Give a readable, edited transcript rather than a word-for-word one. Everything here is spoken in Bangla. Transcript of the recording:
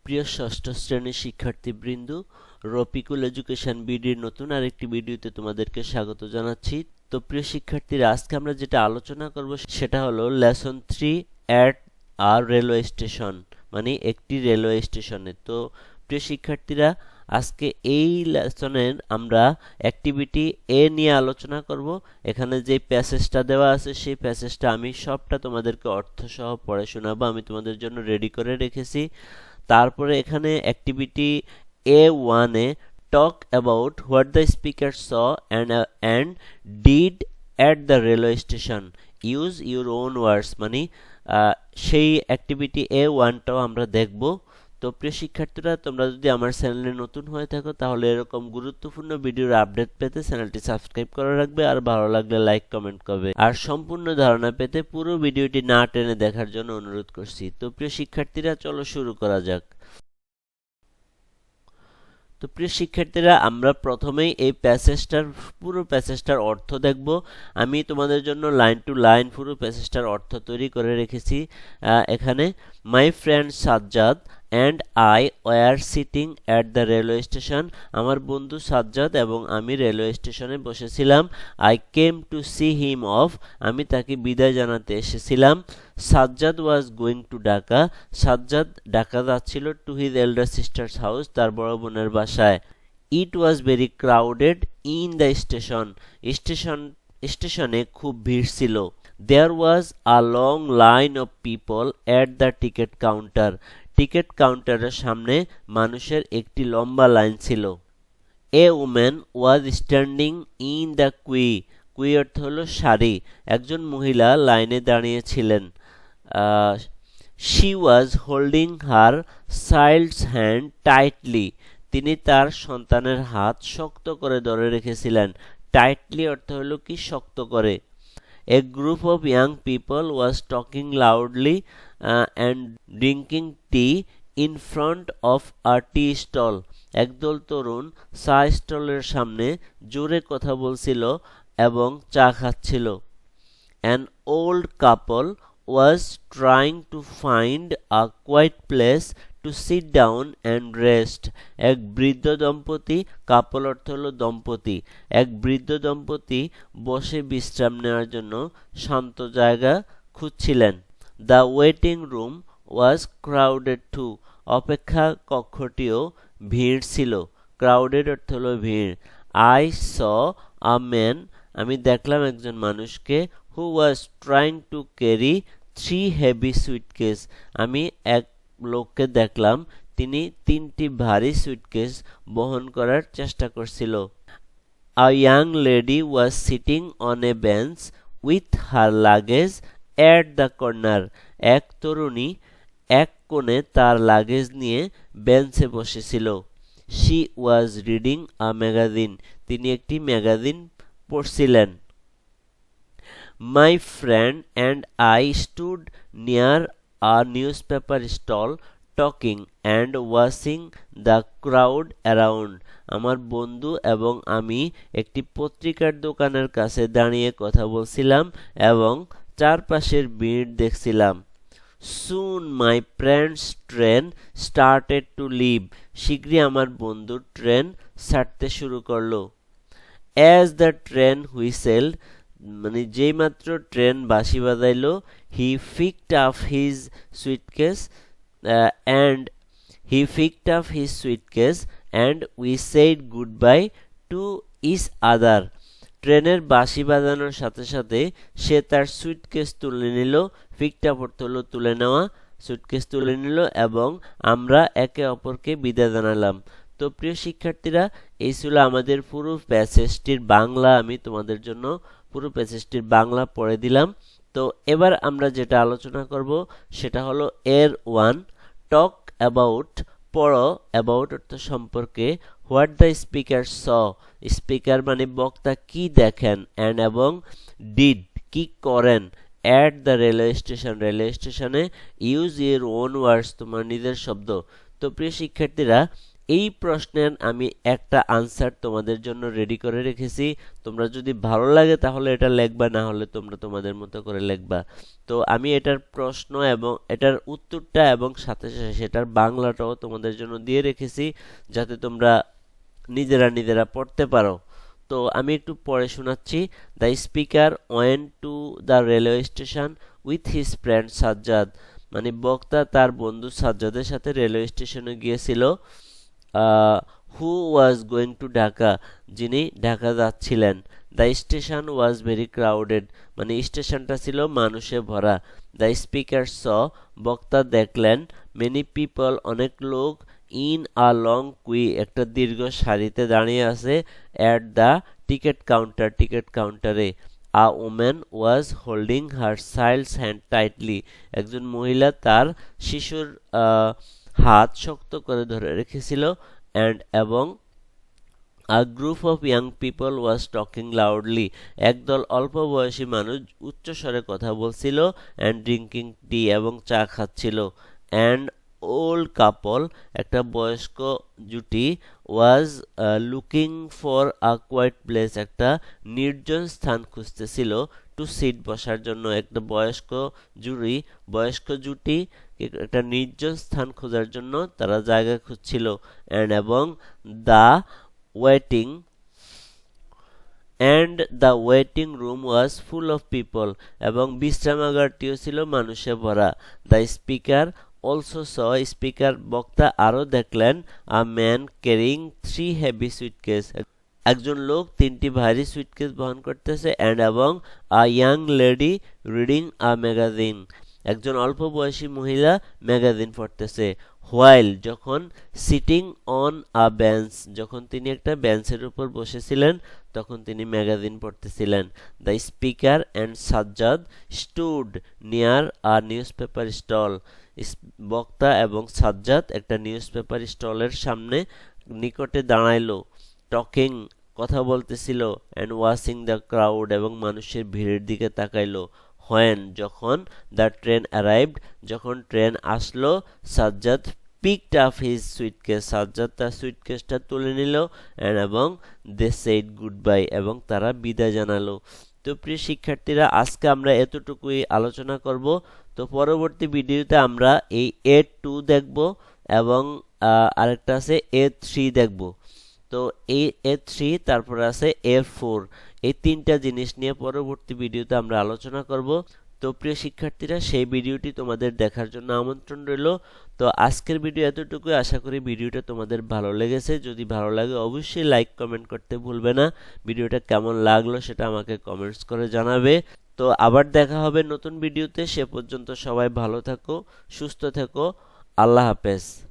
প্রিয় ষষ্ঠ শ্রেণীর শিক্ষার্থীবৃন্দ, রফিকুল এডুকেশন বিডির নতুন আরেকটি ভিডিওতে তোমাদেরকে স্বাগত জানাচ্ছি। তো প্রিয় শিক্ষার্থীরা, আজকে আমরা যেটা আলোচনা করব সেটা হলো lesson 3 at a railway station, মানে একটি রেলওয়ে স্টেশনে। তো প্রিয় শিক্ষার্থীরা, আজকে এই লেসনের আমরা অ্যাক্টিভিটি এ নিয়ে আলোচনা করব। এখানে যে প্যাসেজটা দেওয়া আছে সেই প্যাসেজটা আমি সবটা তোমাদেরকে অর্থসহ পড়ে শোনাবো, আমি তোমাদের জন্য রেডি করে রেখেছি। তারপরে এখানে activity A1 A talk about what the speaker saw and did at the railway station, use your own words, মানে সেই অ্যাক্টিভিটি A1টাও আমরা দেখব। তো প্রিয় শিক্ষার্থীরা, তোমরা যদি আমার চ্যানেলে নতুন হয়ে থাকো তাহলে এরকম গুরুত্বপূর্ণ ভিডিওর আপডেট পেতে চ্যানেলটি সাবস্ক্রাইব করে রাখবে, আর ভালো লাগলে লাইক কমেন্ট করবে, আর সম্পূর্ণ ধারণা পেতে পুরো ভিডিওটি না টেনে দেখার জন্য অনুরোধ করছি। তো প্রিয় শিক্ষার্থীরা, চলো শুরু করা যাক। তো প্রিয় শিক্ষার্থীরা, আমরা প্রথমেই এই পুরো প্যাসেজটার অর্থ দেখব। আমি তোমাদের জন্য লাইন টু লাইন পুরো প্যাসেজটার অর্থ তৈরি করে রেখেছি। এখানে my friend Sajjad and I were sitting at the railway station, আমার বন্ধু সাজ্জাদ এবং আমি রেলওয়ে স্টেশনে বসেছিলাম। I came to see him off, আমি তাকে বিদায় জানাতে এসেছিলাম। Sajjad was going to Dhaka, Sajjad Dhaka যাচ্ছিল। To his elder sister's house, তার বড় বোনের বাসায়। It was very crowded in the স্টেশনে খুব ভিড় ছিল। There was a long line of people at the ticket counter, ticket কাউন্টারের সামনে মানুষের একটি লম্বা লাইন ছিল। A woman was standing in the queue অর্থ হলো সারি, একজন মহিলা লাইনে দাঁড়িয়েছিলেন। She was holding her child's hand tightly, তিনি তার সন্তানের হাত শক্ত করে ধরে রেখেছিলেন। টাইটলি অর্থ হলো কি শক্ত করে। A group of young people was talking loudly and drinking tea in front of a tea stall. একদল তরুণ চা স্টলের সামনে জোরে কথা বলছিল এবং চা খাচ্ছিল। An old couple was trying to find a quiet place to sit down and rest. এক বৃদ্ধ দম্পতি, কাপল অর্থ হলো দম্পতি, এক বৃদ্ধ দম্পতি বসে বিশ্রাম নেওয়ার জন্য শান্ত জায়গা খুঁজছিলেন। The waiting room was crowded too, অপেক্ষা কক্ষটিও ভিড় ছিল। ক্রাউডেড অর্থ হলো ভিড়। আই স আ ম্যান, আমি দেখলাম একজন মানুষকে। Who was trying to carry 3 heavy suitcase, আমি এক লোককে দেখলাম তিনি 3টি ভারী সুটকেস বহন করার চেষ্টা করছিল। A young lady was sitting on a bench with her luggage at the corner, এক তরুণী এক কোণে তার লাগেজ নিয়ে বেঞ্চে বসেছিল। She was reading a magazine, তিনি একটি ম্যাগাজিন পড়ছিলেন। My friend and I stood near a newspaper stall talking and watching the crowd around. আমার বন্ধু এবং আমি একটি পত্রিকার দোকানের কাছে দাঁড়িয়ে কথা বলছিলাম এবং চারপাশের ভিড় দেখছিলাম। Soon my friend's train started to leave. শীঘ্রই আমার বন্ধুর ট্রেন ছাড়তে শুরু করলো। As the train whistled, মানে যেই মাত্র ট্রেন বাঁশি বাজাইলো, he picked up his suitcase and we said goodbye to each other. ট্রেনের বাঁশি বাজানোর সাথে সাথে সে তার সুইটকেস তুলে নিল। পিকড আপ অর্থ হলো তুলে নেওয়া, সুইটকেস তুলে নিল এবং আমরা একে অপরকে বিদায় জানালাম। তো প্রিয় শিক্ষার্থীরা, এই ছিল আমাদের পুরো প্যাসেজটির বাংলা। আমি তোমাদের জন্য পুরো প্যাসেজটির বাংলা পড়ে দিলাম। তো এবার আমরা যেটা আলোচনা করব সেটা হলো এর 1, টক অ্যাবাউট, পড়ো, অ্যাবাউট অর্থ সম্পর্কে, what the speaker saw, speaker মানে বক্তা কি দেখেন, অ্যান্ড এবং ডিড কি করেন, at the railway station, railway স্টেশনে, ইউজ ইউর ওন ওয়ার্ডস, তোমার নিজের শব্দ। তো প্রিয় শিক্ষার্থীরা, এই প্রশ্নের আমি একটা আনসার তোমাদের জন্য রেডি করে রেখেছি। তোমরা যদি ভালো লাগে তাহলে এটা লিখবা, না হলে তোমরা তোমাদের মতো করে লিখবা। তো আমি এটার প্রশ্ন এবং এটার উত্তরটা এবং সাথে সাথে সেটার বাংলাটাও তোমাদের জন্য দিয়ে রেখেছি, যাতে তোমরা নিজেরা নিজেরা পড়তে পারো। তো আমি একটু পড়ে শোনাচ্ছি। The speaker went to the railway station with his friend Sajjad. মানে বক্তা তার বন্ধু সাজ্জাদের সাথে রেলওয়ে স্টেশনে গিয়েছিল। হু ওয়াজ গোয়িং টু ঢাকা, যিনি ঢাকা যাচ্ছিলেন। The station was very crowded, মানে স্টেশনটা ছিল মানুষে ভরা। দ্য স্পিকার স, বক্তা দেখলেন, মেনি পিপল, অনেক লোক, ইন আ লং কুই, একটা দীর্ঘ সারিতে দাঁড়িয়ে আছে, at the ticket counter, ticket কাউন্টারে। A woman was holding her child's hand tightly, একজন মহিলা তার শিশুর হাত শক্ত করে ধরে রেখেছিল। অ্যান্ড এবং a group of young people was talking loudly, একদল অল্প বয়সী মানুষ উচ্চস্বরে কথা বলছিল। অ্যান্ড ড্রিঙ্কিং টি, এবং চা খাচ্ছিল। অ্যান্ড ওল্ড কাপল, একটা বয়স্ক জুটি, was looking for a quiet place, একটা নির্জন স্থান খুঁজতেছিল। টু সিট, বসার জন্য। একটা বয়স্ক জুটি একটা নির্জন স্থান খোঁজার জন্য তারা জায়গা খুঁজছিল। অ্যান্ড এবং the waiting the waiting room was full of people, এবং বিশ্রামাগারটিও ছিল মানুষে ভরা। The speaker also saw, speaker বক্তা আরও দেখলেন, a man carrying 3 heavy suitcase, একজন লোক 3টি ভারী সুটকেস বহন করতেছে। অ্যান্ড এবং আ young lady reading a magazine, একজন অল্প বয়সী মহিলা ম্যাগাজিন পড়তেছে। হোয়াইল, যখন, সিটিং অন আ বেঞ্চ, যখন তিনি একটা বেঞ্চের উপর বসেছিলেন তখন তিনি ম্যাগাজিন পড়তেছিলেন। The speaker and Sajjad stood near a newspaper stall, বক্তা এবং সাজ্জাদ একটা নিউজ পেপার স্টলের সামনে নিকটে দাঁড়াইলো। টকিং, কথা বলতেছিল। অ্যান্ড ওয়াচিং দ্য ক্রাউড, এবং মানুষের ভিড়ের দিকে তাকাইলো। হোয়েন, যখন, দ্য ট্রেন অ্যারাইভড, যখন ট্রেন আসলো। Sajjad picked up his suitcase, Sajjad তার সুইটকেসটা তুলে নিল। অ্যান্ড এবং দে সেইড গুড বাই, এবং তারা বিদায় জানালো। তো প্রিয় শিক্ষার্থীরা, আজকে আমরা এতটুকুই আলোচনা করব। তো পরবর্তী ভিডিওতে আমরা এই A2 দেখব এবং আরেকটা আছে A3 দেখব। তো এই A3, তারপরে আছে A4, এই তিনটা জিনিস নিয়ে পরবর্তী ভিডিওতে আমরা আলোচনা করব। তো প্রিয় শিক্ষার্থীরা, সেই ভিডিওটি তোমাদের দেখার জন্য আমন্ত্রণ রইল। তো আজকের ভিডিও এতটুকুই। আশা করি ভিডিওটা তোমাদের ভালো লেগেছে। যদি ভালো লাগে অবশ্যই লাইক কমেন্ট করতে ভুলবে না। ভিডিওটা কেমন লাগলো সেটা আমাকে কমেন্টস করে জানাবে। তো আবার দেখা হবে নতুন ভিডিওতে। সে পর্যন্ত সবাই ভালো থাকো, সুস্থ থেকো। আল্লাহ হাফেজ।